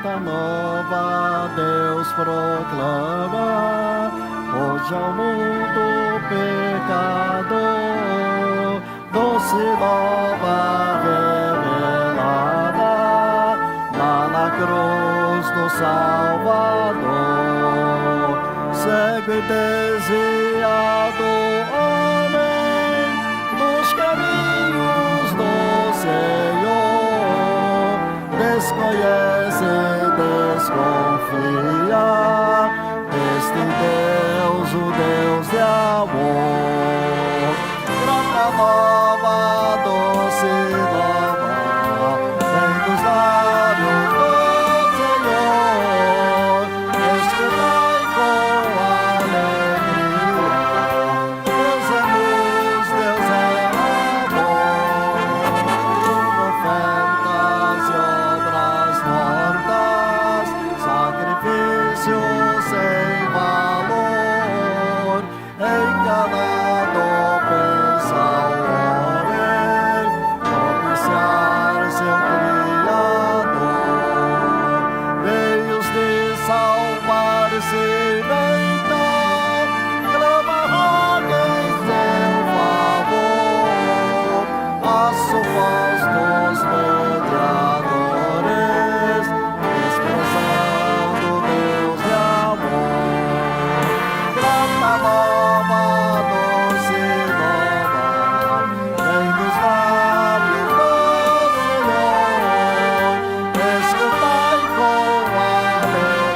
oferta nova Deus proclama, hoje ao mundo pecador, doce nova revelada, lá na cruz do Salvador. Cego e desviado homem, nos caminhos do Senhor, desconhece e desconfia deste Deus, o Deus de amor. Grata nova, doce nova, vem dos lábios do Senhor. Escutai com alegria, Deus é luz, Deus é amor. Ofertas e obras mortas, sacrifício sem valor, enganado pensa o homem, propiciar seu Criador. Meios de salvar-se inventar, clama, roga em seu favor. Passo voz dos mediadores, desprezando Deus de amor. Grata nova, doce nova, vem dos lábios do Senhor. Escutai com alegria,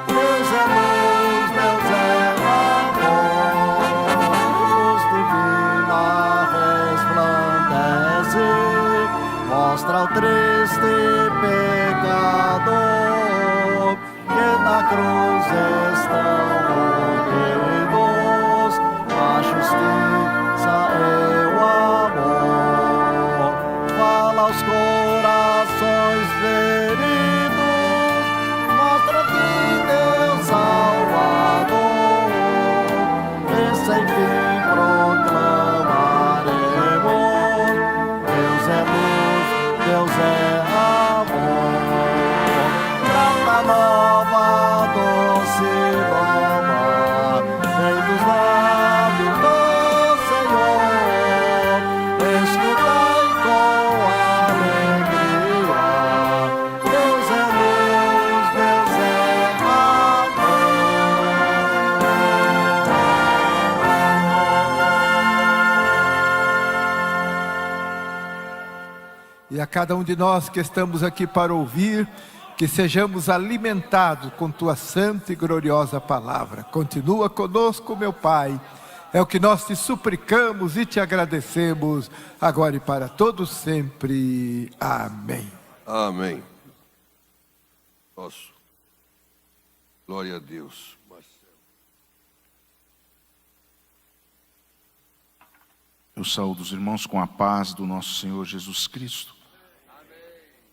Deus é luz, Deus é amor. Luz divina resplandece, mostra o triste pecador, que na cruz estão unidos a justiça e o amor. Fala aos corações feridos, mostra que Deus Salvador, e sem fim proclamaremos: Deus é luz, Deus é amor. Grata nova, doce nova, vem dos lábios do Senhor. Escutai com alegria, Deus é luz, Deus é amor. E a cada um de nós que estamos aqui para ouvir, que sejamos alimentados com Tua santa e gloriosa palavra. Continua conosco, meu Pai. É o que nós te suplicamos e te agradecemos, agora e para todos sempre. Amém. Amém. Posso? Glória a Deus. Marcelo. Eu saúdo os irmãos com a paz do nosso Senhor Jesus Cristo.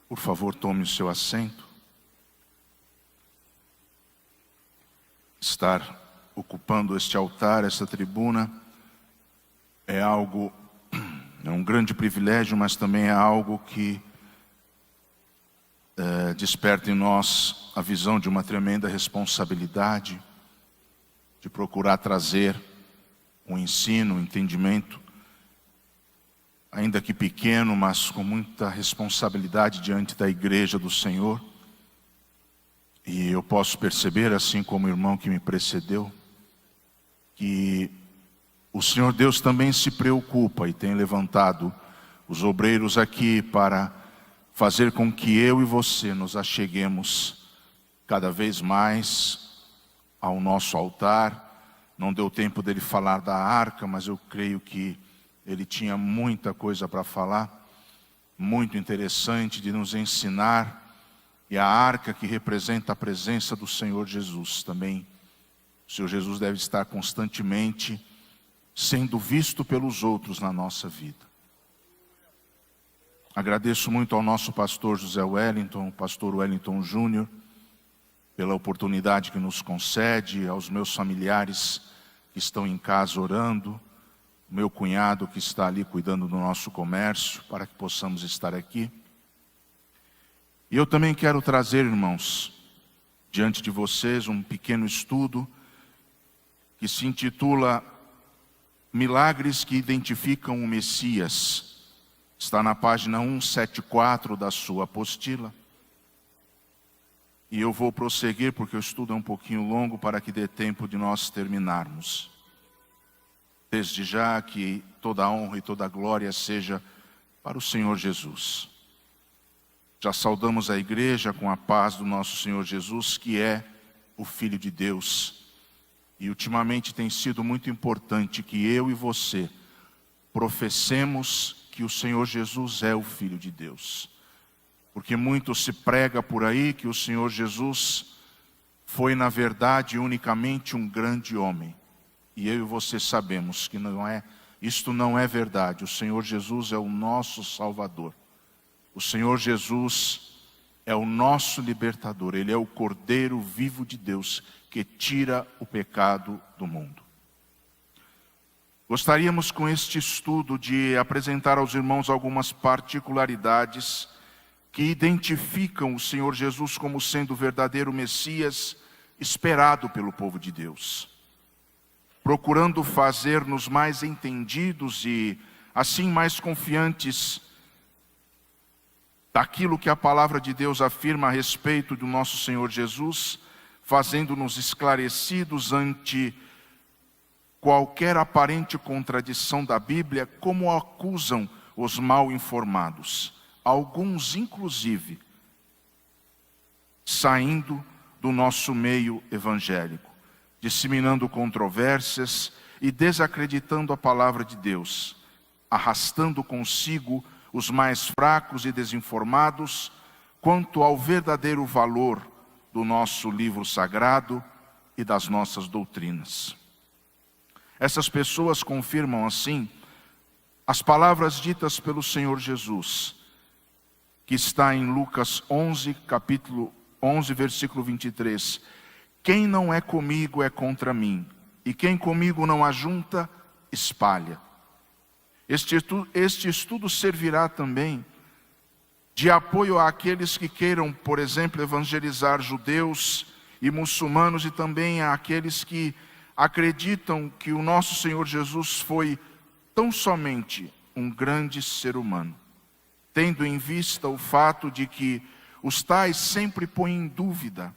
Por favor, tome o seu assento. Estar ocupando este altar, esta tribuna, é um grande privilégio, mas também é algo que desperta em nós a visão de uma tremenda responsabilidade, de procurar trazer um ensino, um entendimento, ainda que pequeno, mas com muita responsabilidade diante da igreja do Senhor. E eu posso perceber, assim como o irmão que me precedeu, que o Senhor Deus também se preocupa e tem levantado os obreiros aqui para fazer com que eu e você nos acheguemos cada vez mais ao nosso altar. Não deu tempo dele falar da arca, mas eu creio que ele tinha muita coisa para falar, muito interessante de nos ensinar. E a arca que representa a presença do Senhor Jesus também. O Senhor Jesus deve estar constantemente sendo visto pelos outros na nossa vida. Agradeço muito ao nosso pastor José Wellington, o pastor Wellington Júnior, pela oportunidade que nos concede, aos meus familiares que estão em casa orando, o meu cunhado que está ali cuidando do nosso comércio, para que possamos estar aqui. E eu também quero trazer, irmãos, diante de vocês um pequeno estudo que se intitula Milagres que identificam o Messias. Está na página 174 da sua apostila. E eu vou prosseguir porque o estudo é um pouquinho longo para que dê tempo de nós terminarmos. Desde já que toda a honra e toda a glória seja para o Senhor Jesus. Já saudamos a igreja com a paz do nosso Senhor Jesus, que é o Filho de Deus. E ultimamente tem sido muito importante que eu e você professemos que o Senhor Jesus é o Filho de Deus. Porque muito se prega por aí que o Senhor Jesus foi, na verdade, unicamente um grande homem. E eu e você sabemos que isto não é verdade. O Senhor Jesus é o nosso Salvador. O Senhor Jesus é o nosso libertador. Ele é o Cordeiro vivo de Deus que tira o pecado do mundo. Gostaríamos com este estudo de apresentar aos irmãos algumas particularidades que identificam o Senhor Jesus como sendo o verdadeiro Messias esperado pelo povo de Deus, procurando fazer-nos mais entendidos e assim mais confiantes daquilo que a palavra de Deus afirma a respeito do nosso Senhor Jesus, fazendo-nos esclarecidos ante qualquer aparente contradição da Bíblia, como acusam os mal informados. Alguns, inclusive, saindo do nosso meio evangélico, disseminando controvérsias e desacreditando a palavra de Deus, arrastando consigo os mais fracos e desinformados quanto ao verdadeiro valor do nosso livro sagrado e das nossas doutrinas. Essas pessoas confirmam assim as palavras ditas pelo Senhor Jesus, que está em Lucas 11, capítulo 11, versículo 23. Quem não é comigo é contra mim, e quem comigo não ajunta, espalha. Este estudo servirá também de apoio àqueles que queiram, por exemplo, evangelizar judeus e muçulmanos, e também àqueles que acreditam que o nosso Senhor Jesus foi tão somente um grande ser humano, tendo em vista o fato de que os tais sempre põem em dúvida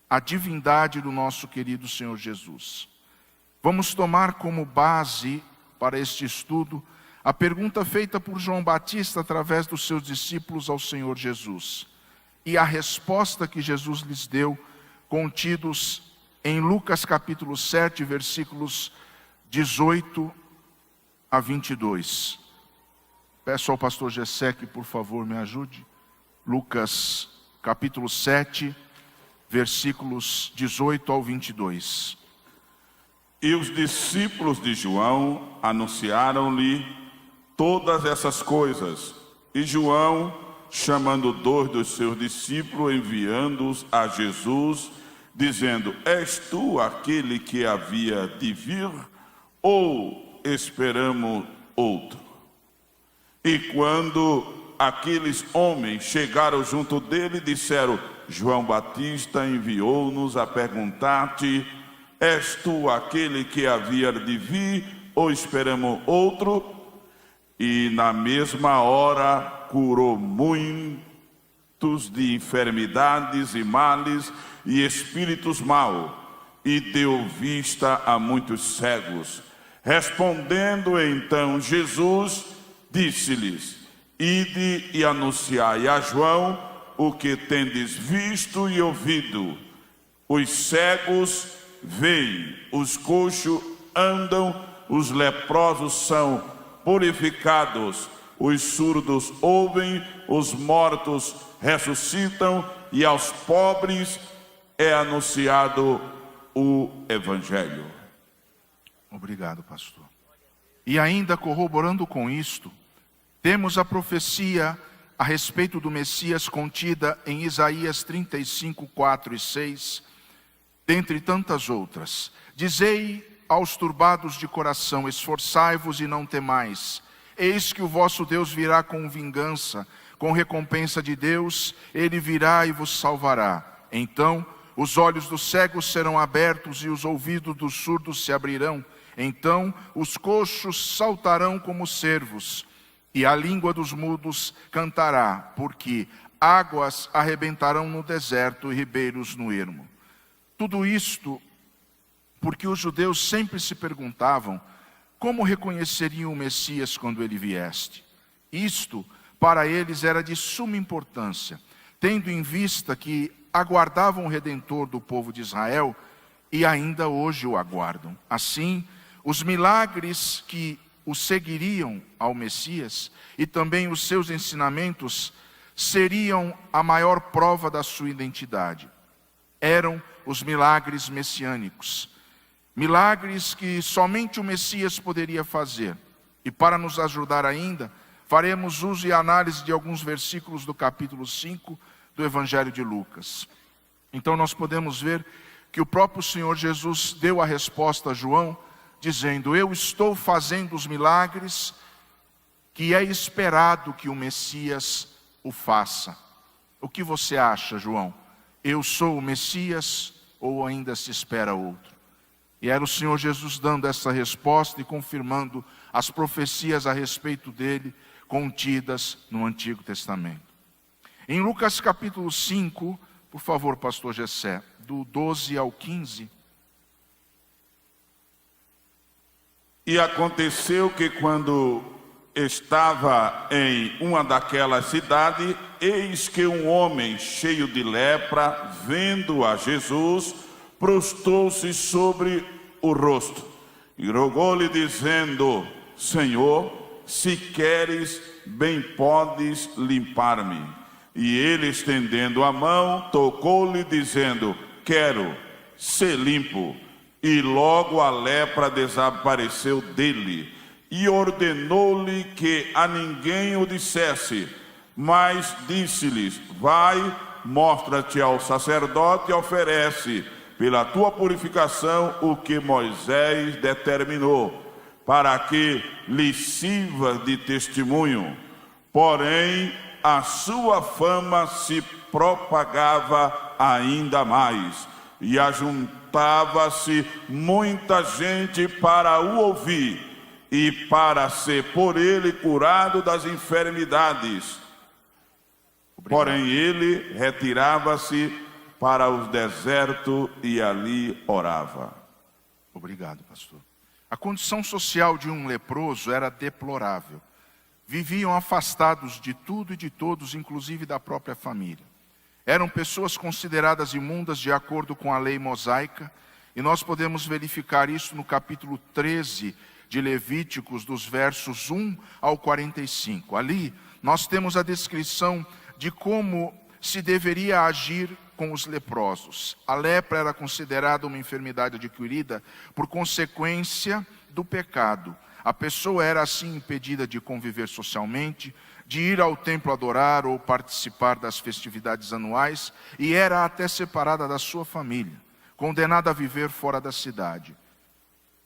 a divindade do nosso querido Senhor Jesus. Vamos tomar como base para este estudo a pergunta feita por João Batista através dos seus discípulos ao Senhor Jesus e a resposta que Jesus lhes deu, contidos em Lucas capítulo 7, versículos 18 a 22. Peço ao pastor Gessé que, por favor, me ajude. Lucas capítulo 7, versículos 18 ao 22. E os discípulos de João anunciaram-lhe todas essas coisas. E João, chamando 2 dos seus discípulos, enviando-os a Jesus, dizendo: És tu aquele que havia de vir, ou esperamos outro? E quando aqueles homens chegaram junto dele, disseram: João Batista enviou-nos a perguntar-te: És tu aquele que havia de vir, ou esperamos outro? E na mesma hora curou muitos de enfermidades e males e espíritos maus, e deu vista a muitos cegos. Respondendo então Jesus, disse-lhes: Ide e anunciai a João o que tendes visto e ouvido. Os cegos veem, os coxos andam, os leprosos são purificados, os surdos ouvem, os mortos ressuscitam, e aos pobres é anunciado o Evangelho. Obrigado, pastor. E ainda corroborando com isto, temos a profecia a respeito do Messias contida em Isaías 35, 4 e 6, dentre tantas outras. Dizei aos turbados de coração: esforçai-vos e não temais. eis que o vosso Deus virá com vingança, com recompensa de Deus, ele virá e vos salvará. Então os olhos dos cegos serão abertos e os ouvidos dos surdos se abrirão. Então os coxos saltarão como cervos, e a língua dos mudos cantará, porque águas arrebentarão no deserto e ribeiros no ermo. Tudo isto porque os judeus sempre se perguntavam como reconheceriam o Messias quando ele viesse. Isto para eles era de suma importância, tendo em vista que aguardavam o Redentor do povo de Israel e ainda hoje o aguardam. Assim, os milagres que o seguiriam ao Messias e também os seus ensinamentos seriam a maior prova da sua identidade. Eram os milagres messiânicos, milagres que somente o Messias poderia fazer. E para nos ajudar ainda, faremos uso e análise de alguns versículos do capítulo 5 do Evangelho de Lucas. Então nós podemos ver que o próprio Senhor Jesus deu a resposta a João, dizendo: eu estou fazendo os milagres que é esperado que o Messias o faça. O que você acha, João? Eu sou o Messias ou ainda se espera outro? E era o Senhor Jesus dando essa resposta e confirmando as profecias a respeito dele contidas no Antigo Testamento. Em Lucas capítulo 5, por favor, pastor Gessé, do 12 ao 15. E aconteceu que quando estava em uma daquelas cidades, eis que um homem cheio de lepra, vendo a Jesus, prostrou-se sobre o rosto e rogou-lhe dizendo: Senhor, se queres, bem podes limpar-me. E ele, estendendo a mão, tocou-lhe dizendo: quero, ser limpo. E logo a lepra desapareceu dele. E ordenou-lhe que a ninguém o dissesse, mas disse-lhes: vai, mostra-te ao sacerdote e oferece pela tua purificação o que Moisés determinou, para que lhe sirva de testemunho. Porém, a sua fama se propagava ainda mais, e ajuntava-se muita gente para o ouvir, e para ser por ele curado das enfermidades. Obrigado. Porém ele retirava-se para os desertos e ali orava. Obrigado, pastor. A condição social de um leproso era deplorável. Viviam afastados de tudo e de todos, inclusive da própria família. Eram pessoas consideradas imundas de acordo com a lei mosaica, e nós podemos verificar isso no capítulo 13 de Levíticos, dos versos 1 ao 45. Ali nós temos a descrição de como se deveria agir com os leprosos. A lepra era considerada uma enfermidade adquirida por consequência do pecado. A pessoa era assim impedida de conviver socialmente, de ir ao templo adorar ou participar das festividades anuais, e era até separada da sua família, condenada a viver fora da cidade.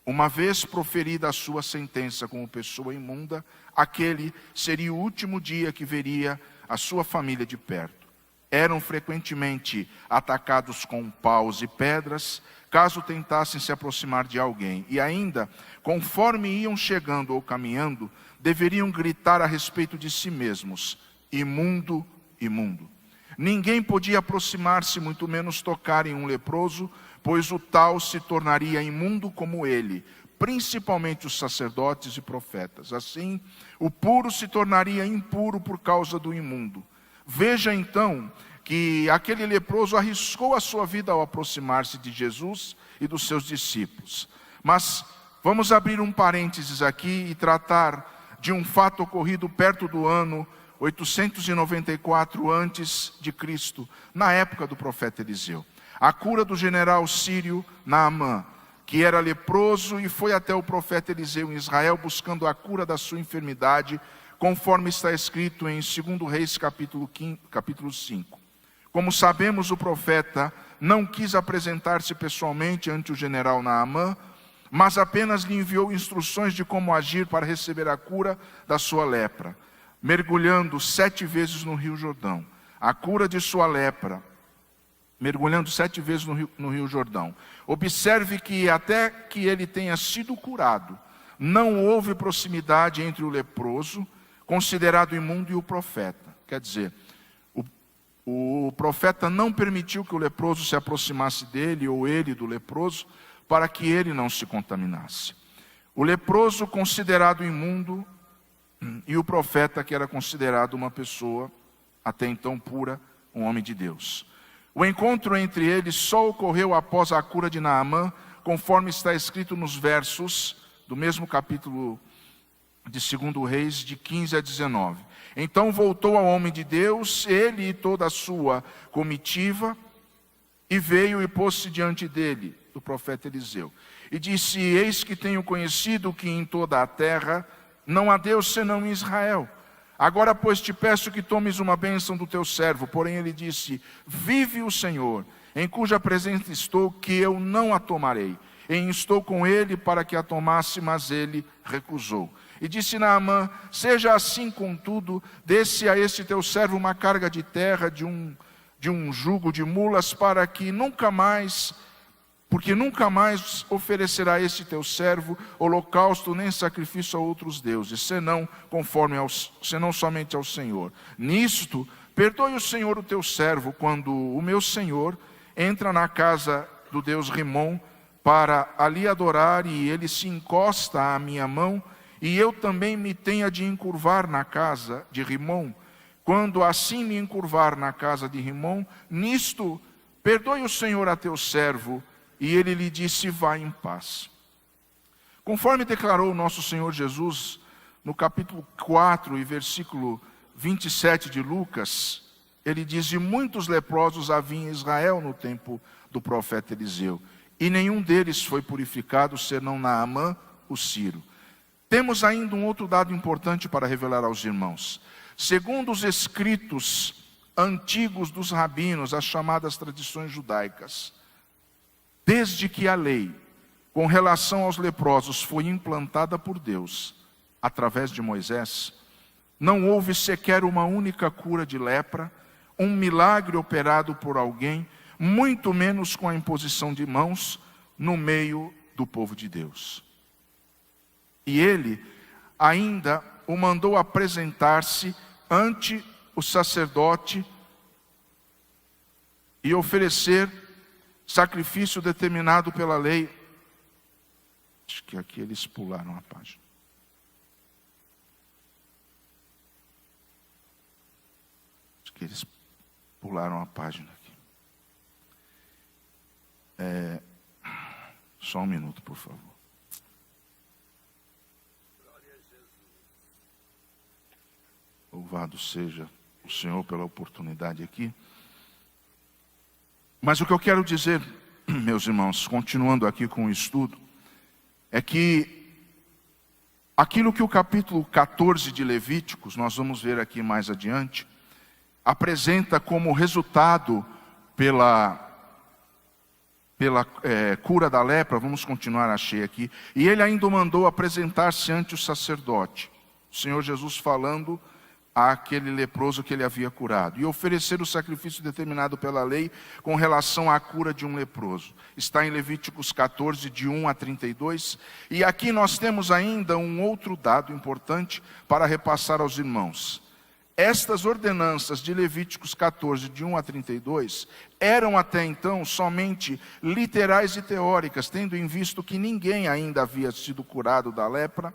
Uma vez proferida a sua sentença como pessoa imunda, aquele seria o último dia que veria a sua família de perto. Eram frequentemente atacados com paus e pedras, caso tentassem se aproximar de alguém. E ainda, conforme iam chegando ou caminhando, deveriam gritar a respeito de si mesmos: imundo, imundo. Ninguém podia aproximar-se, muito menos tocar em um leproso, pois o tal se tornaria imundo como ele, principalmente os sacerdotes e profetas. Assim, o puro se tornaria impuro por causa do imundo. Veja então que aquele leproso arriscou a sua vida ao aproximar-se de Jesus e dos seus discípulos. Mas vamos abrir um parênteses aqui e tratar de um fato ocorrido perto do ano 894 a.C., na época do profeta Eliseu. A cura do general sírio Naamã, que era leproso e foi até o profeta Eliseu em Israel buscando a cura da sua enfermidade, conforme está escrito em 2 Reis capítulo 5. Como sabemos, o profeta não quis apresentar-se pessoalmente ante o general Naamã, mas apenas lhe enviou instruções de como agir para receber a cura da sua lepra, mergulhando 7 vezes no Rio Jordão. A cura de sua lepra, mergulhando 7 vezes no Rio Jordão. Observe que até que ele tenha sido curado, não houve proximidade entre o leproso, considerado imundo, e o profeta. Quer dizer, o profeta não permitiu que o leproso se aproximasse dele, ou ele do leproso, para que ele não se contaminasse. O leproso considerado imundo, e o profeta que era considerado uma pessoa até então pura, um homem de Deus. O encontro entre eles só ocorreu após a cura de Naamã, conforme está escrito nos versos do mesmo capítulo de 2 Reis, de 15 a 19. Então voltou ao homem de Deus, ele e toda a sua comitiva, e veio e pôs-se diante dele, do profeta Eliseu. E disse: eis que tenho conhecido que em toda a terra não há Deus senão em Israel. Agora, pois, te peço que tomes uma bênção do teu servo. Porém ele disse: vive o Senhor, em cuja presença estou, que eu não a tomarei. E estou com ele para que a tomasse, mas ele recusou. E disse Naamã: seja assim, contudo, dê-se a este teu servo uma carga de terra, de um jugo de mulas, para que nunca mais, porque nunca mais oferecerá este teu servo holocausto nem sacrifício a outros deuses, senão somente ao Senhor. Nisto, perdoe o Senhor o teu servo, quando o meu senhor entra na casa do Deus Rimom, para ali adorar, e ele se encosta à minha mão, e eu também me tenha de encurvar na casa de Rimom. Quando assim me encurvar na casa de Rimom, nisto, perdoe o Senhor a teu servo. E ele lhe disse: vá em paz. Conforme declarou o nosso Senhor Jesus, no capítulo 4 e versículo 27 de Lucas, ele diz: e muitos leprosos havia em Israel no tempo do profeta Eliseu, e nenhum deles foi purificado, senão Naamã, o sírio. Temos ainda um outro dado importante para revelar aos irmãos. Segundo os escritos antigos dos rabinos, as chamadas tradições judaicas, desde que a lei, com relação aos leprosos, foi implantada por Deus, através de Moisés, não houve sequer uma única cura de lepra, um milagre operado por alguém, muito menos com a imposição de mãos, no meio do povo de Deus. E ele ainda o mandou apresentar-se ante o sacerdote e oferecer sacrifício determinado pela lei. Acho que aqui eles pularam a página. Acho que eles pularam a página aqui. Só um minuto, por favor. Louvado seja o Senhor pela oportunidade aqui. Mas o que eu quero dizer, meus irmãos, continuando aqui com o estudo, é que aquilo que o capítulo 14 de Levíticos, nós vamos ver aqui mais adiante, apresenta como resultado pela cura da lepra. Vamos continuar, achei aqui. E ele ainda mandou apresentar-se ante o sacerdote, o Senhor Jesus falando àquele leproso que ele havia curado, e oferecer o sacrifício determinado pela lei com relação à cura de um leproso. Está em Levíticos 14, de 1 a 32. E aqui nós temos ainda um outro dado importante para repassar aos irmãos. Estas ordenanças de Levíticos 14, de 1 a 32, eram até então somente literais e teóricas, tendo em vista que ninguém ainda havia sido curado da lepra.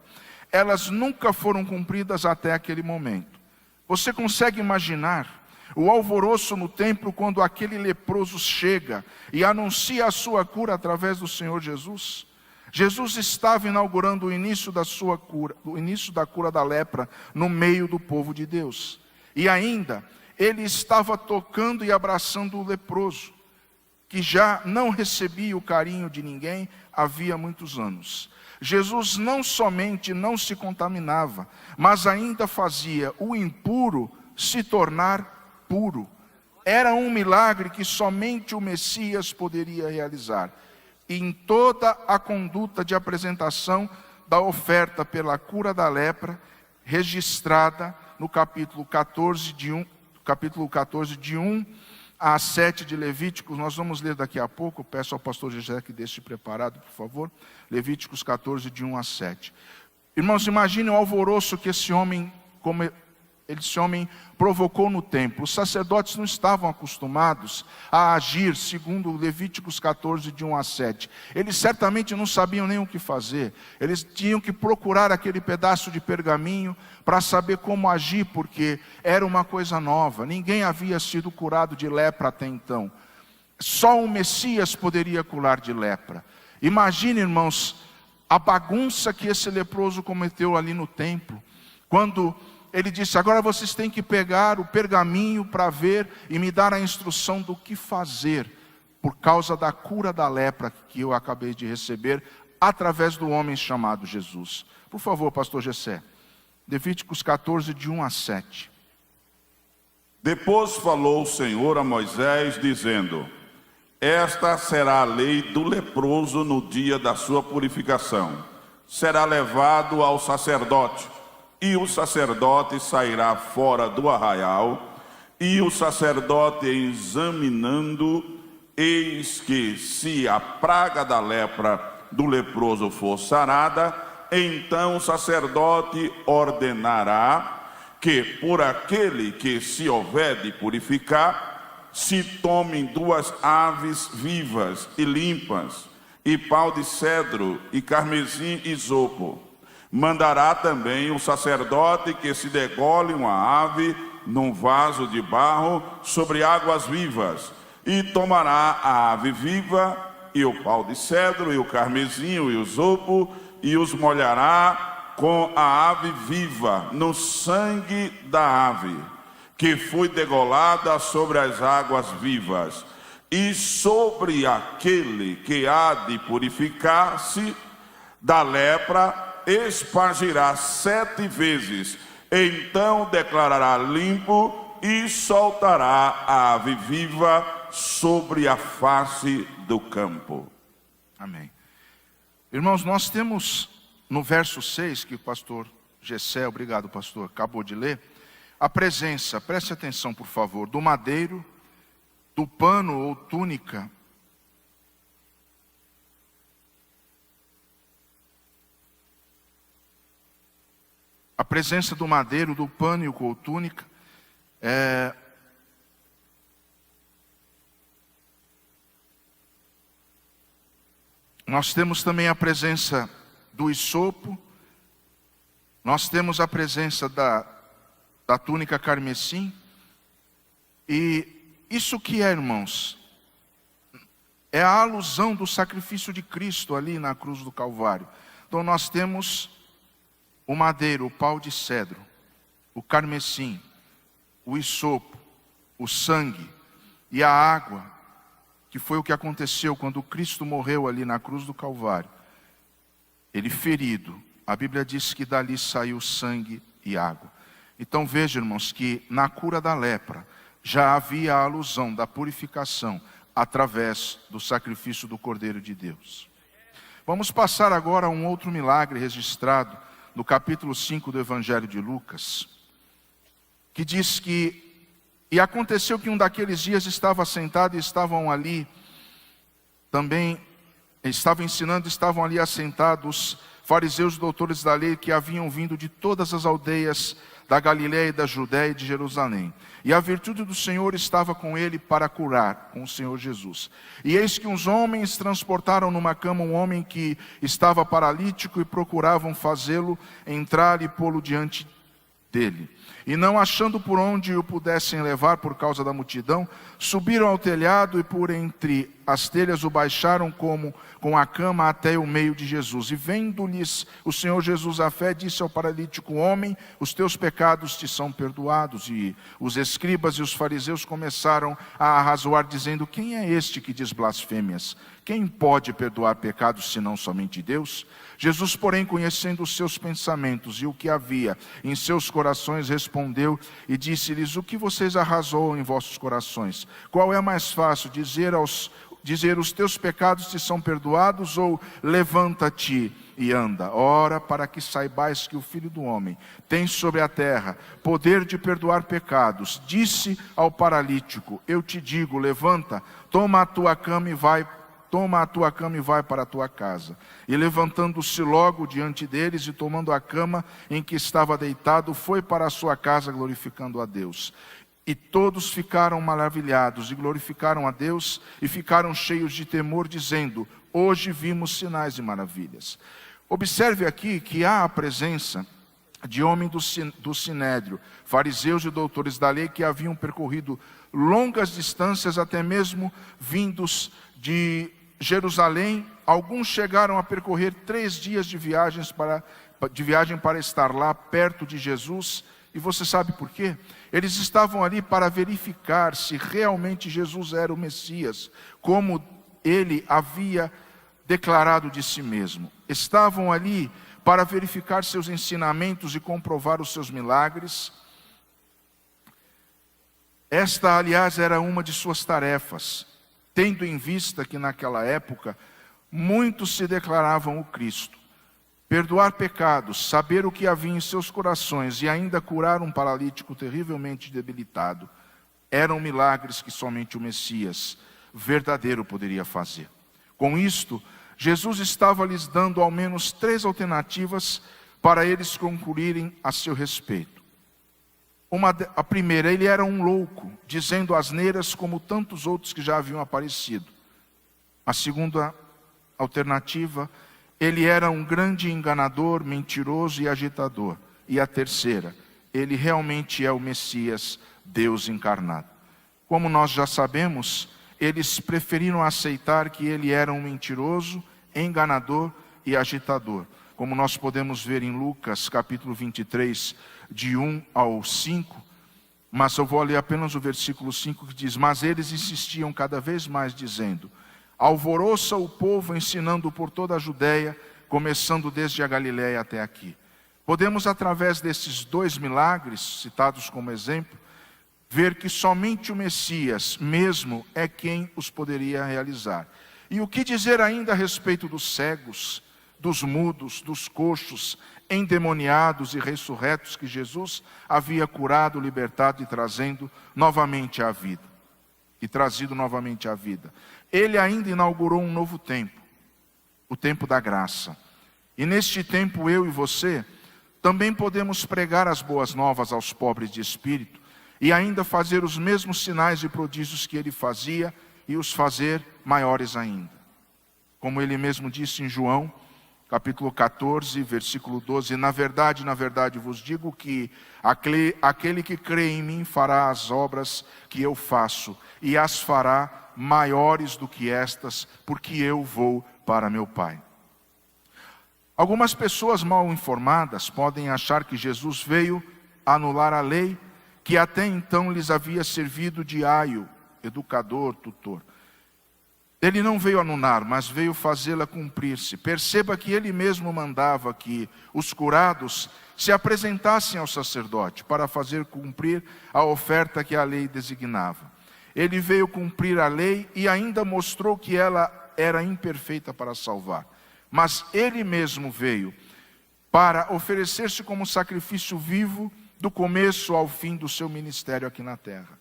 Elas nunca foram cumpridas até aquele momento. Você consegue imaginar o alvoroço no templo quando aquele leproso chega e anuncia a sua cura através do Senhor Jesus? Jesus estava inaugurando o início da sua cura, o início da cura da lepra no meio do povo de Deus. E ainda, ele estava tocando e abraçando o leproso, que já não recebia o carinho de ninguém havia muitos anos. Jesus não somente não se contaminava, mas ainda fazia o impuro se tornar puro. Era um milagre que somente o Messias poderia realizar. e em toda a conduta de apresentação da oferta pela cura da lepra, registrada no capítulo 14, de 1 a 7 de Levíticos. Nós vamos ler daqui a pouco. Peço ao pastor José que deixe preparado, por favor. Levíticos 14, de 1 a 7. Irmãos, imaginem o alvoroço que esse homem provocou no templo. Os sacerdotes não estavam acostumados a agir segundo Levíticos 14, de 1 a 7. Eles certamente não sabiam nem o que fazer. Eles tinham que procurar aquele pedaço de pergaminho para saber como agir, porque era uma coisa nova. Ninguém havia sido curado de lepra até então. Só o Messias poderia curar de lepra. Imagine, irmãos, a bagunça que esse leproso cometeu ali no templo, quando ele disse: agora vocês têm que pegar o pergaminho para ver e me dar a instrução do que fazer, por causa da cura da lepra que eu acabei de receber, através do homem chamado Jesus. Por favor, pastor Gessé, Levíticos 14, de 1 a 7. Depois falou o Senhor a Moisés, dizendo: esta será a lei do leproso no dia da sua purificação. Será levado ao sacerdote, e o sacerdote sairá fora do arraial, e o sacerdote examinando, eis que se a praga da lepra do leproso for sarada, então o sacerdote ordenará que por aquele que se houver de purificar, se tomem 2 aves vivas e limpas, e pau de cedro, e carmesim e isopo. Mandará também o sacerdote que se degole uma ave num vaso de barro sobre águas vivas, e tomará a ave viva, e o pau de cedro, e o carmesim, e o isopo, e os molhará com a ave viva no sangue da ave, que foi degolada sobre as águas vivas, e sobre aquele que há de purificar-se da lepra, espargirá 7 vezes, então declarará limpo e soltará a ave viva sobre a face do campo. Amém. Irmãos, nós temos no verso 6, que o pastor Gessé, obrigado pastor, acabou de ler, a presença, preste atenção por favor, do madeiro, do pano ou túnica, a presença do madeiro, do pano ou túnica, nós temos também a presença do isopo, nós temos a presença da túnica carmesim. E isso que é, irmãos? É a alusão do sacrifício de Cristo ali na cruz do Calvário. Então nós temos o madeiro, o pau de cedro, o carmesim, o isopo, o sangue e a água, que foi o que aconteceu quando Cristo morreu ali na cruz do Calvário. Ele ferido, a Bíblia diz que dali saiu sangue e água. Então veja, irmãos, que na cura da lepra já havia a alusão da purificação através do sacrifício do Cordeiro de Deus. Vamos passar agora a um outro milagre registrado no capítulo 5 do Evangelho de Lucas, que diz que: e aconteceu que um daqueles dias estava sentado e estavam ali, também estava ensinando, estavam ali assentados fariseus e doutores da lei que haviam vindo de todas as aldeias da Galiléia e da Judéia e de Jerusalém. E a virtude do Senhor estava com ele para curar, com o Senhor Jesus. E eis que uns homens transportaram numa cama um homem que estava paralítico e procuravam fazê-lo entrar e pô-lo diante dele. E não achando por onde o pudessem levar por causa da multidão, subiram ao telhado e por entre as telhas o baixaram com a cama até o meio de Jesus. E vendo-lhes o Senhor Jesus a fé, disse ao paralítico: homem, os teus pecados te são perdoados. E os escribas e os fariseus começaram a arrazoar, dizendo: quem é este que diz blasfêmias? Quem pode perdoar pecados senão somente Deus? Jesus, porém, conhecendo os seus pensamentos e o que havia em seus corações, respondeu e disse-lhes: o que vocês arrazoam em vossos corações? Qual é mais fácil, dizer aos dizer: os teus pecados te são perdoados, ou levanta-te e anda. Ora, para que saibais que o Filho do Homem tem sobre a terra poder de perdoar pecados, disse ao paralítico: eu te digo, levanta, toma a tua cama e vai para a tua casa. E levantando-se logo diante deles e tomando a cama em que estava deitado, foi para a sua casa glorificando a Deus. E todos ficaram maravilhados e glorificaram a Deus e ficaram cheios de temor, dizendo: hoje vimos sinais e maravilhas. Observe aqui que há a presença de homens do Sinédrio, fariseus e doutores da lei, que haviam percorrido longas distâncias, até mesmo vindos de Jerusalém. Alguns chegaram a percorrer 3 dias de viagem para estar lá perto de Jesus. E você sabe por quê? Eles estavam ali para verificar se realmente Jesus era o Messias, como ele havia declarado de si mesmo. Estavam ali para verificar seus ensinamentos e comprovar os seus milagres. Esta, aliás, era uma de suas tarefas, tendo em vista que naquela época muitos se declaravam o Cristo. Perdoar pecados, saber o que havia em seus corações e ainda curar um paralítico terrivelmente debilitado, eram milagres que somente o Messias verdadeiro poderia fazer. Com isto, Jesus estava lhes dando ao menos 3 alternativas para eles concluírem a seu respeito. A primeira: ele era um louco, dizendo asneiras como tantos outros que já haviam aparecido. A segunda alternativa: ele era um grande enganador, mentiroso e agitador. E a terceira: ele realmente é o Messias, Deus encarnado. Como nós já sabemos, eles preferiram aceitar que ele era um mentiroso, enganador e agitador. Como nós podemos ver em Lucas capítulo 23, de 1 ao 5. Mas eu vou ler apenas o versículo 5, que diz: mas eles insistiam cada vez mais, dizendo: alvoroça o povo, ensinando por toda a Judeia, começando desde a Galiléia até aqui. Podemos, através desses 2 milagres, citados como exemplo, ver que somente o Messias mesmo é quem os poderia realizar. E o que dizer ainda a respeito dos cegos, dos mudos, dos coxos, endemoniados e ressurretos que Jesus havia curado, libertado e trazido novamente à vida. Ele ainda inaugurou um novo tempo, o tempo da graça. E neste tempo eu e você também podemos pregar as boas novas aos pobres de espírito e ainda fazer os mesmos sinais e prodígios que ele fazia e os fazer maiores ainda. Como ele mesmo disse em João, capítulo 14, versículo 12: na verdade vos digo que aquele que crê em mim fará as obras que eu faço e as fará maiores do que estas, porque eu vou para meu Pai. Algumas pessoas mal informadas podem achar que Jesus veio anular a lei que até então lhes havia servido de aio, educador, tutor. Ele não veio anular, mas veio fazê-la cumprir-se. Perceba que ele mesmo mandava que os curados se apresentassem ao sacerdote para fazer cumprir a oferta que a lei designava. Ele veio cumprir a lei e ainda mostrou que ela era imperfeita para salvar. Mas ele mesmo veio para oferecer-se como sacrifício vivo do começo ao fim do seu ministério aqui na terra.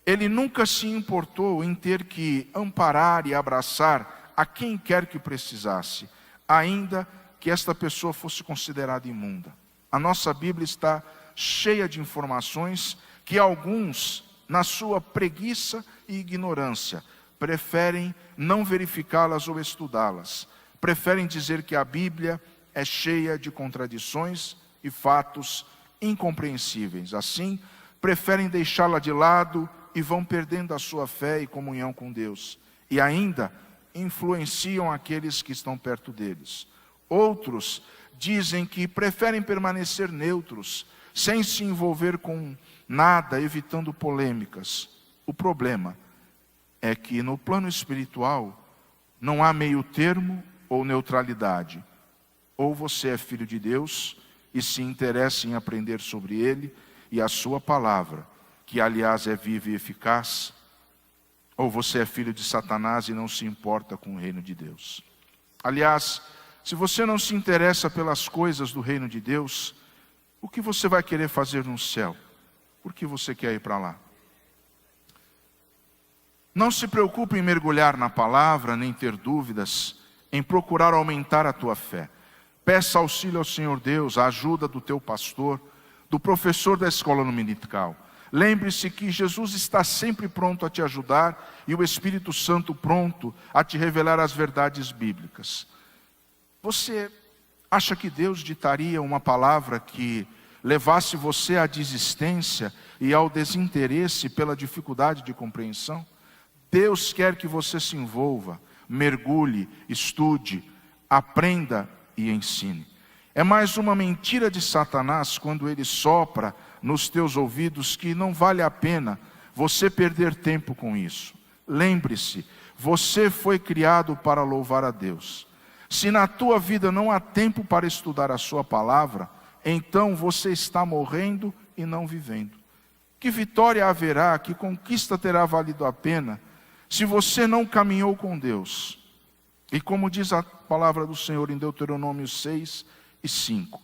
Ele nunca se importou em ter que amparar e abraçar a quem quer que precisasse, ainda que esta pessoa fosse considerada imunda. A nossa Bíblia está cheia de informações que alguns, na sua preguiça e ignorância, preferem não verificá-las ou estudá-las. Preferem dizer que a Bíblia é cheia de contradições e fatos incompreensíveis. Assim, preferem deixá-la de lado e vão perdendo a sua fé e comunhão com Deus. E ainda influenciam aqueles que estão perto deles. Outros dizem que preferem permanecer neutros, sem se envolver com nada, evitando polêmicas. O problema é que no plano espiritual não há meio termo ou neutralidade. Ou você é filho de Deus e se interessa em aprender sobre Ele e a sua palavra, que aliás é viva e eficaz, ou você é filho de Satanás e não se importa com o reino de Deus. Aliás, se você não se interessa pelas coisas do reino de Deus, o que você vai querer fazer no céu? Por que você quer ir para lá? Não se preocupe em mergulhar na palavra, nem ter dúvidas, em procurar aumentar a tua fé. Peça auxílio ao Senhor Deus, a ajuda do teu pastor, do professor da escola dominical. Lembre-se que Jesus está sempre pronto a te ajudar e o Espírito Santo pronto a te revelar as verdades bíblicas. Você acha que Deus ditaria uma palavra que levasse você à desistência e ao desinteresse pela dificuldade de compreensão? Deus quer que você se envolva, mergulhe, estude, aprenda e ensine. É mais uma mentira de Satanás quando ele sopra nos teus ouvidos que não vale a pena você perder tempo com isso. Lembre-se, você foi criado para louvar a Deus. Se na tua vida não há tempo para estudar a sua palavra, então você está morrendo e não vivendo. Que vitória haverá, que conquista terá valido a pena, se você não caminhou com Deus? E como diz a palavra do Senhor em Deuteronômio 6:5,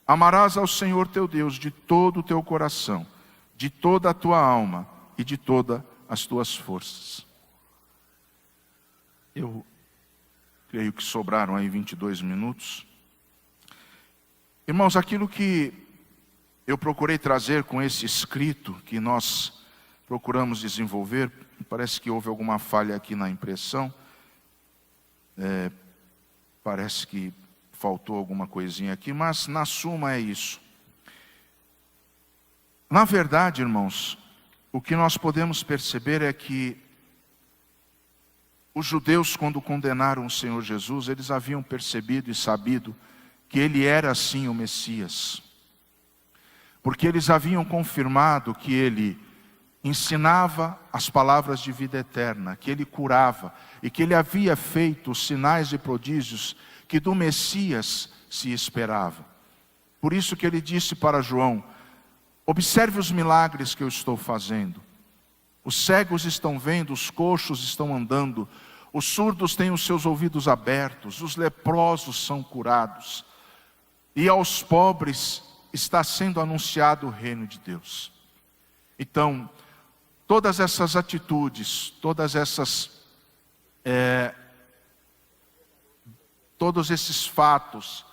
amarás ao Senhor teu Deus de todo o teu coração, de toda a tua alma e de todas as tuas forças. Eu creio que sobraram aí 22 minutos. Irmãos, aquilo que eu procurei trazer com esse escrito que nós procuramos desenvolver, parece que houve alguma falha aqui na impressão, parece que faltou alguma coisinha aqui, mas na suma é isso. Na verdade, irmãos, o que nós podemos perceber é que os judeus, quando condenaram o Senhor Jesus, eles haviam percebido e sabido que ele era sim o Messias, porque eles haviam confirmado que ele ensinava as palavras de vida eterna, que ele curava e que ele havia feito os sinais e prodígios que do Messias se esperava. Por isso que ele disse para João: observe os milagres que eu estou fazendo. Os cegos estão vendo, os coxos estão andando, os surdos têm os seus ouvidos abertos, os leprosos são curados, e aos pobres está sendo anunciado o reino de Deus. Então, todas essas atitudes, todos esses fatos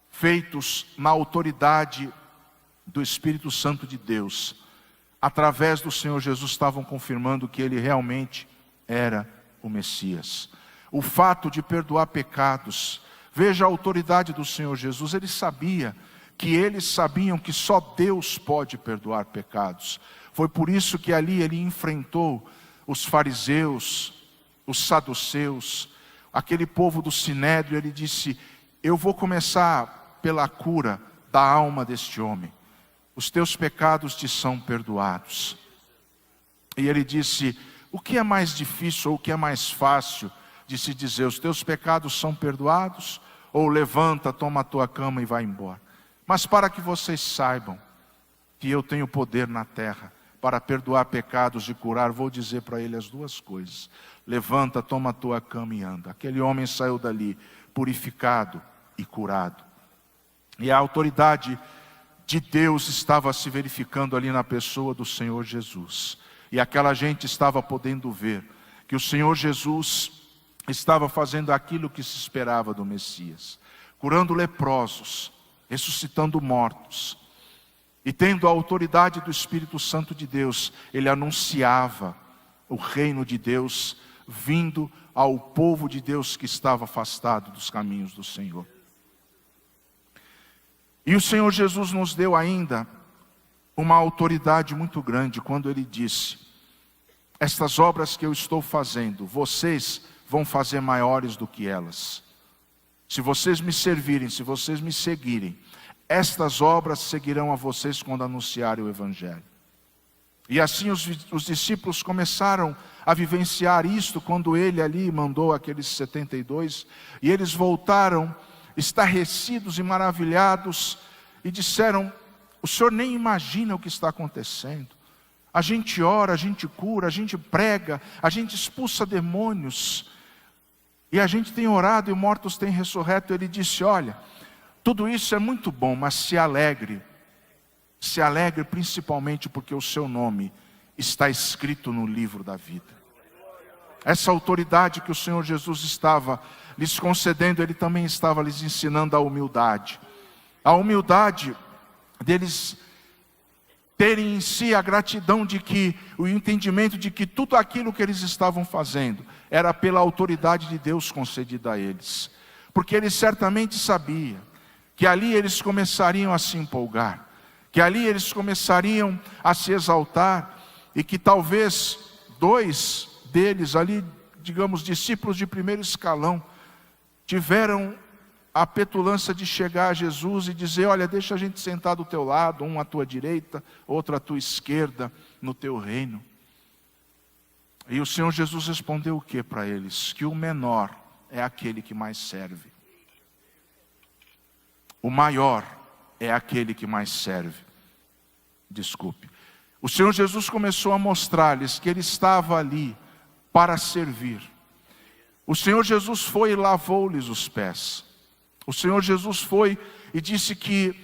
feitos na autoridade do Espírito Santo de Deus, através do Senhor Jesus, estavam confirmando que ele realmente era o Messias. O fato de perdoar pecados, veja a autoridade do Senhor Jesus, ele sabia que eles sabiam que só Deus pode perdoar pecados. Foi por isso que ali ele enfrentou os fariseus, os saduceus, aquele povo do Sinédrio. Ele disse: eu vou começar pela cura da alma deste homem. Os teus pecados te são perdoados. E ele disse: o que é mais difícil ou o que é mais fácil de se dizer, os teus pecados são perdoados? Ou levanta, toma a tua cama e vai embora? Mas para que vocês saibam que eu tenho poder na terra para perdoar pecados e curar, vou dizer para ele as duas coisas: levanta, toma a tua cama e anda. Aquele homem saiu dali purificado e curado. E a autoridade de Deus estava se verificando ali na pessoa do Senhor Jesus. E aquela gente estava podendo ver que o Senhor Jesus estava fazendo aquilo que se esperava do Messias, curando leprosos, ressuscitando mortos. E tendo a autoridade do Espírito Santo de Deus, ele anunciava o reino de Deus vindo ao povo de Deus que estava afastado dos caminhos do Senhor. E o Senhor Jesus nos deu ainda uma autoridade muito grande quando ele disse: estas obras que eu estou fazendo, vocês vão fazer maiores do que elas. Se vocês me servirem, se vocês me seguirem, estas obras seguirão a vocês quando anunciarem o Evangelho. E assim os discípulos começaram a vivenciar isto quando ele ali mandou aqueles 72, e eles voltaram estarrecidos e maravilhados, e disseram: o senhor nem imagina o que está acontecendo. A gente ora, a gente cura, a gente prega, a gente expulsa demônios. E a gente tem orado e mortos têm ressurreto. Ele disse, olha, tudo isso é muito bom, mas se alegre. Se alegre principalmente porque o seu nome está escrito no livro da vida. Essa autoridade que o Senhor Jesus estava lhes concedendo, Ele também estava lhes ensinando a humildade. A humildade deles terem em si a gratidão de que, o entendimento de que tudo aquilo que eles estavam fazendo era pela autoridade de Deus concedida a eles. Porque eles certamente sabiam que ali eles começariam a se empolgar, que ali eles começariam a se exaltar, e que talvez 2 deles ali, digamos, discípulos de primeiro escalão, tiveram a petulância de chegar a Jesus e dizer, olha, deixa a gente sentar do teu lado, um à tua direita, outro à tua esquerda, no teu reino. E o Senhor Jesus respondeu o que para eles? Que o menor é aquele que mais serve. O maior é aquele que mais serve. Desculpe. O Senhor Jesus começou a mostrar-lhes que Ele estava ali para servir. O Senhor Jesus foi e lavou-lhes os pés. O Senhor Jesus foi e disse que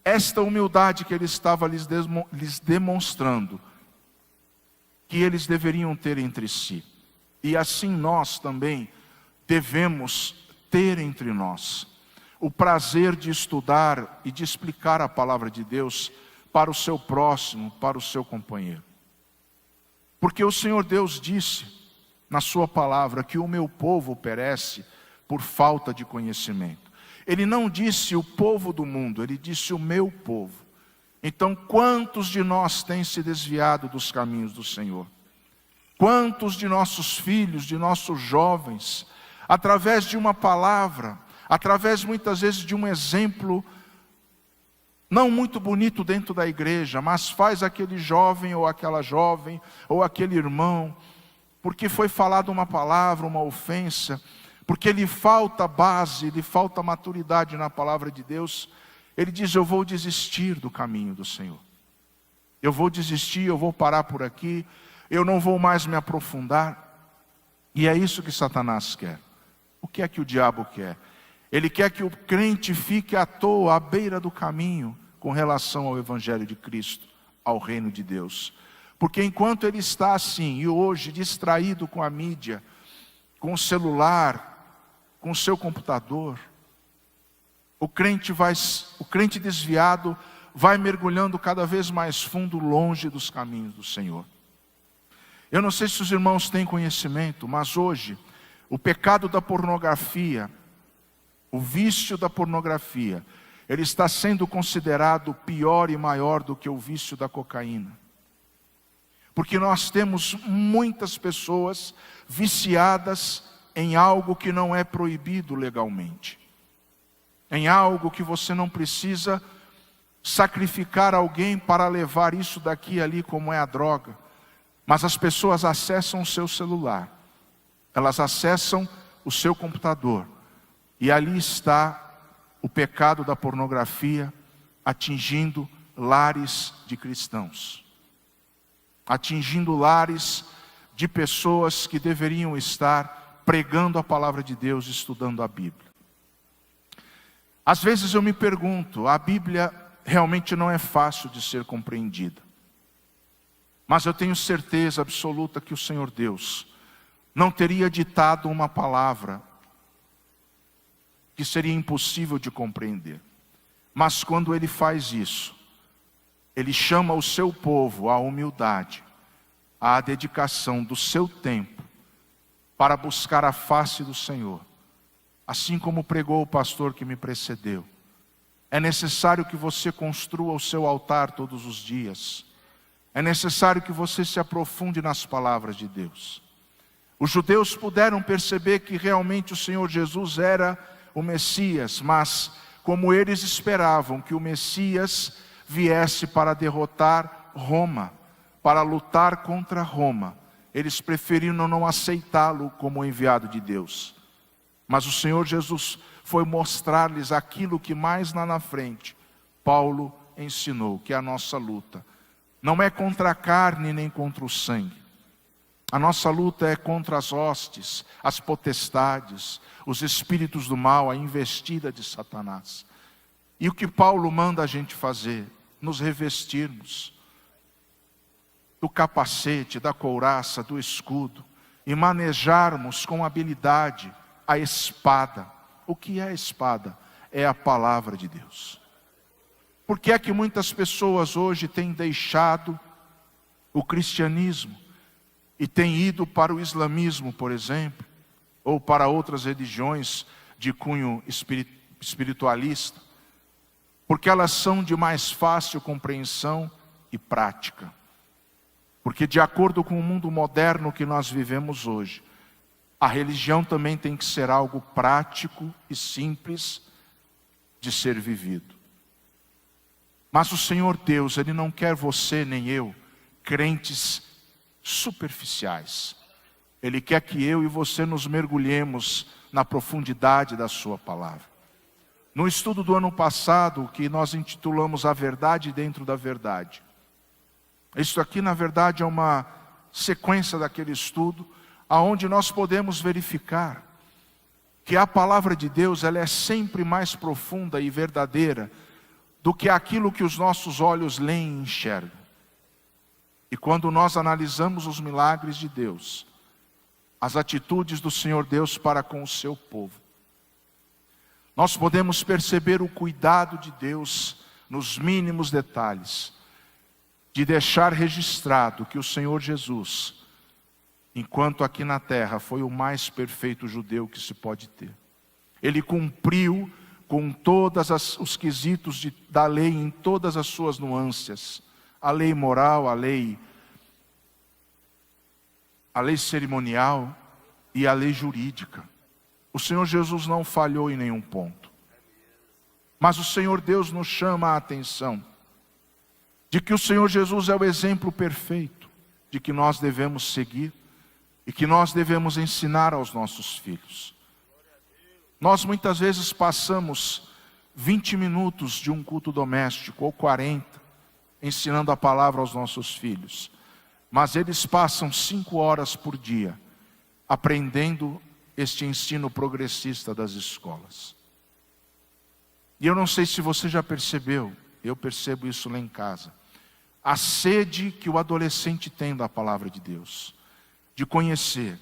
esta humildade que Ele estava lhes demonstrando, que eles deveriam ter entre si. E assim nós também devemos ter entre nós o prazer de estudar e de explicar a palavra de Deus para o seu próximo, para o seu companheiro. Porque o Senhor Deus disse na sua palavra que o meu povo perece por falta de conhecimento. Ele não disse o povo do mundo, Ele disse o meu povo. Então, quantos de nós têm se desviado dos caminhos do Senhor? Quantos de nossos filhos, de nossos jovens, através de uma palavra, através muitas vezes de um exemplo, não muito bonito dentro da igreja, mas faz aquele jovem ou aquela jovem, ou aquele irmão, porque foi falada uma palavra, uma ofensa, porque lhe falta base, lhe falta maturidade na palavra de Deus, ele diz, eu vou desistir do caminho do Senhor. Eu vou desistir, eu vou parar por aqui, eu não vou mais me aprofundar. E é isso que Satanás quer. O que é que o diabo quer? Ele quer que o crente fique à toa, à beira do caminho, com relação ao Evangelho de Cristo, ao reino de Deus. Porque enquanto ele está assim, e hoje distraído com a mídia, com o celular, com o seu computador, o crente desviado vai mergulhando cada vez mais fundo, longe dos caminhos do Senhor. Eu não sei se os irmãos têm conhecimento, mas hoje, o pecado da pornografia, o vício da pornografia, ele está sendo considerado pior e maior do que o vício da cocaína. Porque nós temos muitas pessoas viciadas em algo que não é proibido legalmente. Em algo que você não precisa sacrificar alguém para levar isso daqui e ali, como é a droga. Mas as pessoas acessam o seu celular, elas acessam o seu computador, e ali está o pecado da pornografia atingindo lares de cristãos, atingindo lares de pessoas que deveriam estar pregando a palavra de Deus, estudando a Bíblia. Às vezes eu me pergunto, a Bíblia realmente não é fácil de ser compreendida. Mas eu tenho certeza absoluta que o Senhor Deus não teria ditado uma palavra que seria impossível de compreender. Mas quando Ele faz isso, Ele chama o seu povo à humildade, à dedicação do seu tempo, para buscar a face do Senhor. Assim como pregou o pastor que me precedeu. É necessário que você construa o seu altar todos os dias. É necessário que você se aprofunde nas palavras de Deus. Os judeus puderam perceber que realmente o Senhor Jesus era o Messias, mas como eles esperavam que o Messias viesse para derrotar Roma, para lutar contra Roma, eles preferiram não aceitá-lo como enviado de Deus. Mas o Senhor Jesus foi mostrar-lhes aquilo que mais lá na frente Paulo ensinou, que é a nossa luta Não é contra a carne nem contra o sangue. A nossa luta é contra as hostes, as potestades, os espíritos do mal, a investida de Satanás. E o que Paulo manda a gente fazer? Nos revestirmos do capacete, da couraça, do escudo, e manejarmos com habilidade a espada. O que é a espada? É a palavra de Deus. Por que é que muitas pessoas hoje têm deixado o cristianismo e têm ido para o islamismo, por exemplo, ou para outras religiões de cunho espiritualista? Porque elas são de mais fácil compreensão e prática. Porque de acordo com o mundo moderno que nós vivemos hoje, a religião também tem que ser algo prático e simples de ser vivido. Mas o Senhor Deus, Ele não quer você nem eu, crentes superficiais. Ele quer que eu e você nos mergulhemos na profundidade da sua palavra. No estudo do ano passado, que nós intitulamos A Verdade Dentro da Verdade. Isso aqui, na verdade, é uma sequência daquele estudo, aonde nós podemos verificar que a palavra de Deus, ela é sempre mais profunda e verdadeira do que aquilo que os nossos olhos leem e enxergam. E quando nós analisamos os milagres de Deus, as atitudes do Senhor Deus para com o seu povo, nós podemos perceber o cuidado de Deus nos mínimos detalhes, de deixar registrado que o Senhor Jesus, enquanto aqui na terra foi o mais perfeito judeu que se pode ter, Ele cumpriu com todos os quesitos da lei em todas as suas nuances, a lei moral, a lei cerimonial e a lei jurídica. O Senhor Jesus não falhou em nenhum ponto. Mas o Senhor Deus nos chama a atenção de que o Senhor Jesus é o exemplo perfeito de que nós devemos seguir e que nós devemos ensinar aos nossos filhos. Nós muitas vezes passamos 20 minutos de um culto doméstico ou 40 ensinando a palavra aos nossos filhos, mas eles passam 5 horas por dia aprendendo este ensino progressista das escolas. E eu não sei se você já percebeu, eu percebo isso lá em casa, a sede que o adolescente tem da palavra de Deus, de conhecer,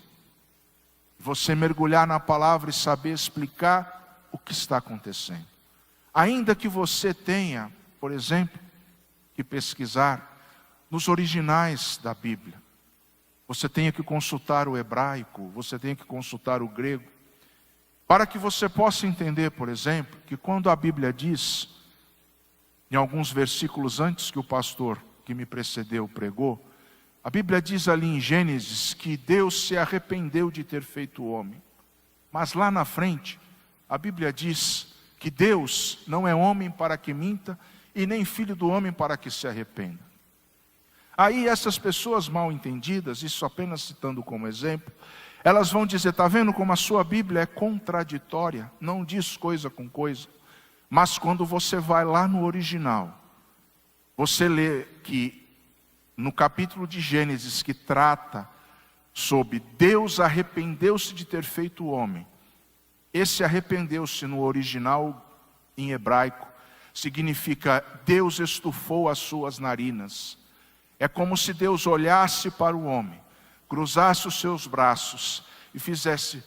você mergulhar na palavra e saber explicar o que está acontecendo. Ainda que você tenha, por exemplo, que pesquisar nos originais da Bíblia, você tenha que consultar o hebraico, você tenha que consultar o grego, para que você possa entender, por exemplo, que quando a Bíblia diz, em alguns versículos antes que o pastor que me precedeu pregou, a Bíblia diz ali em Gênesis que Deus se arrependeu de ter feito o homem. Mas lá na frente, a Bíblia diz que Deus não é homem para que minta e nem filho do homem para que se arrependa. Aí essas pessoas mal entendidas, isso apenas citando como exemplo, elas vão dizer, está vendo como a sua Bíblia é contraditória, não diz coisa com coisa. Mas quando você vai lá no original, você lê que no capítulo de Gênesis que trata sobre Deus arrependeu-se de ter feito o homem. Esse arrependeu-se no original em hebraico significa Deus estufou as suas narinas. É como se Deus olhasse para o homem, cruzasse os seus braços e fizesse,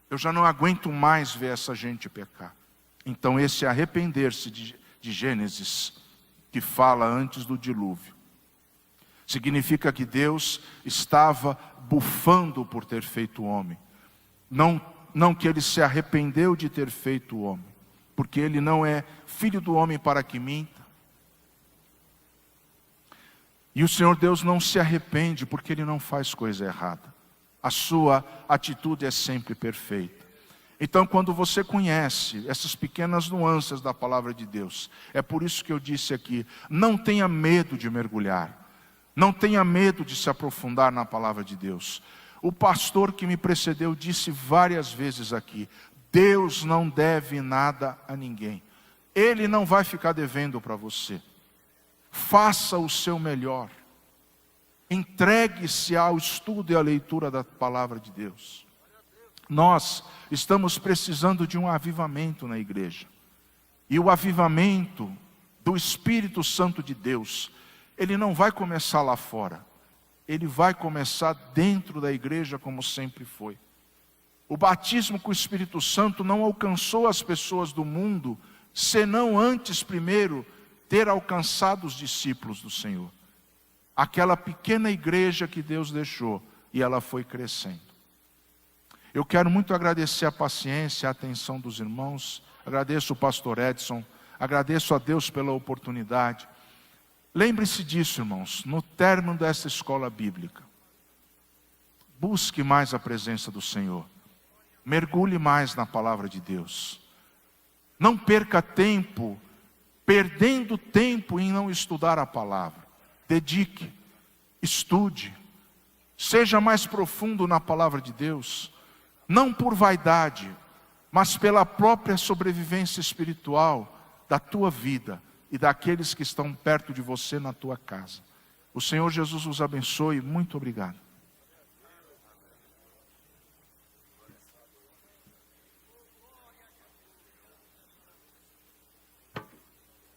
eu já não aguento mais ver essa gente pecar. Então esse arrepender-se de Gênesis, que fala antes do dilúvio, significa que Deus estava bufando por ter feito o homem. Não que ele se arrependeu de ter feito o homem, porque ele não é filho do homem para que minta. E o Senhor Deus não se arrepende porque Ele não faz coisa errada. A sua atitude é sempre perfeita. Então, quando você conhece essas pequenas nuances da palavra de Deus, é por isso que eu disse aqui, não tenha medo de mergulhar. Não tenha medo de se aprofundar na palavra de Deus. O pastor que me precedeu disse várias vezes aqui, Deus não deve nada a ninguém. Ele não vai ficar devendo para você. faça o seu melhor. Entregue-se ao estudo e à leitura da palavra de Deus. Nós estamos precisando de um avivamento na igreja. E o avivamento do Espírito Santo de Deus, ele não vai começar lá fora. Ele vai começar dentro da igreja, como sempre foi. O batismo com o Espírito Santo não alcançou as pessoas do mundo, senão antes, primeiro, ter alcançado os discípulos do Senhor. Aquela pequena igreja que Deus deixou, e ela foi crescendo. Eu quero muito agradecer a paciência, a atenção dos irmãos. Agradeço o pastor Edson, agradeço a Deus pela oportunidade. Lembre-se disso, irmãos, no término dessa escola bíblica. Busque mais a presença do Senhor. Mergulhe mais na palavra de Deus. Não perca tempo, perdendo tempo em não estudar a palavra. Dedique, estude, seja mais profundo na palavra de Deus. Não por vaidade, mas pela própria sobrevivência espiritual da tua vida e daqueles que estão perto de você na tua casa. O Senhor Jesus os abençoe. Muito obrigado.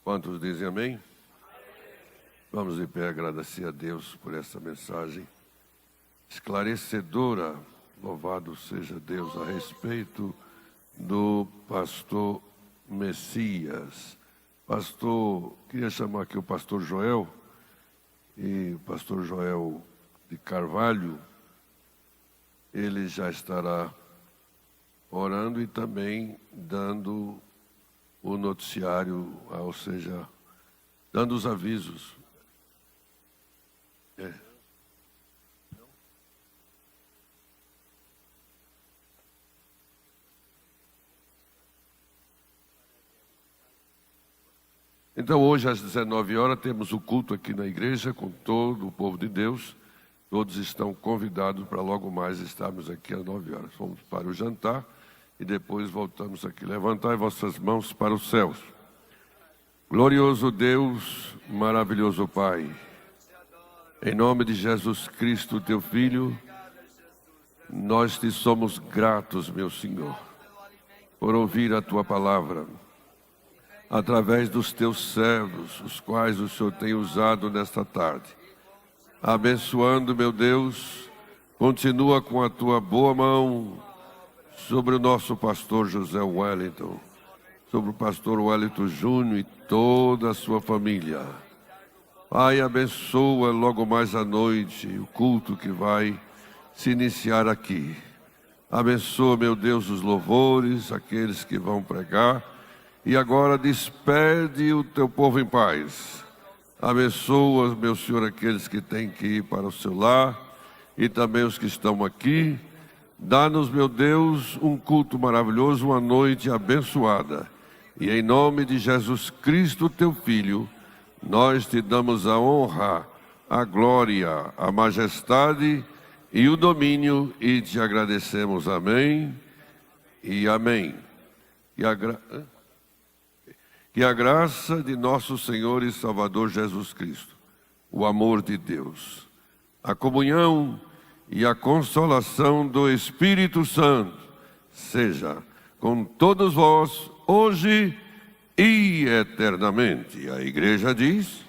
Quantos dizem amém? Vamos de pé agradecer a Deus por essa mensagem esclarecedora. Louvado seja Deus a respeito do pastor Messias. Pastor, queria chamar aqui o pastor Joel, e o pastor Joel de Carvalho, ele já estará orando e também dando o noticiário, ou seja, dando os avisos. Então hoje às 19 horas temos o culto aqui na igreja com todo o povo de Deus. Todos estão convidados para logo mais estarmos aqui às 9 horas. Vamos para o jantar e depois voltamos aqui. Levantai vossas mãos para os céus. Glorioso Deus, maravilhoso Pai, em nome de Jesus Cristo, teu Filho, nós te somos gratos, meu Senhor, por ouvir a tua palavra, através dos teus servos, os quais o Senhor tem usado nesta tarde. Abençoando, meu Deus, continua com a tua boa mão sobre o nosso pastor José Wellington, sobre o pastor Wellington Júnior e toda a sua família. Pai, abençoa logo mais à noite o culto que vai se iniciar aqui. Abençoa, meu Deus, os louvores, aqueles que vão pregar. E agora despede o teu povo em paz. Abençoa, meu Senhor, aqueles que têm que ir para o seu lar e também os que estão aqui. Dá-nos, meu Deus, um culto maravilhoso, uma noite abençoada. E em nome de Jesus Cristo, teu Filho, nós te damos a honra, a glória, a majestade e o domínio e te agradecemos. Amém e amém. Que a graça de nosso Senhor e Salvador Jesus Cristo, o amor de Deus, a comunhão e a consolação do Espírito Santo seja com todos vós, hoje e eternamente. A igreja diz...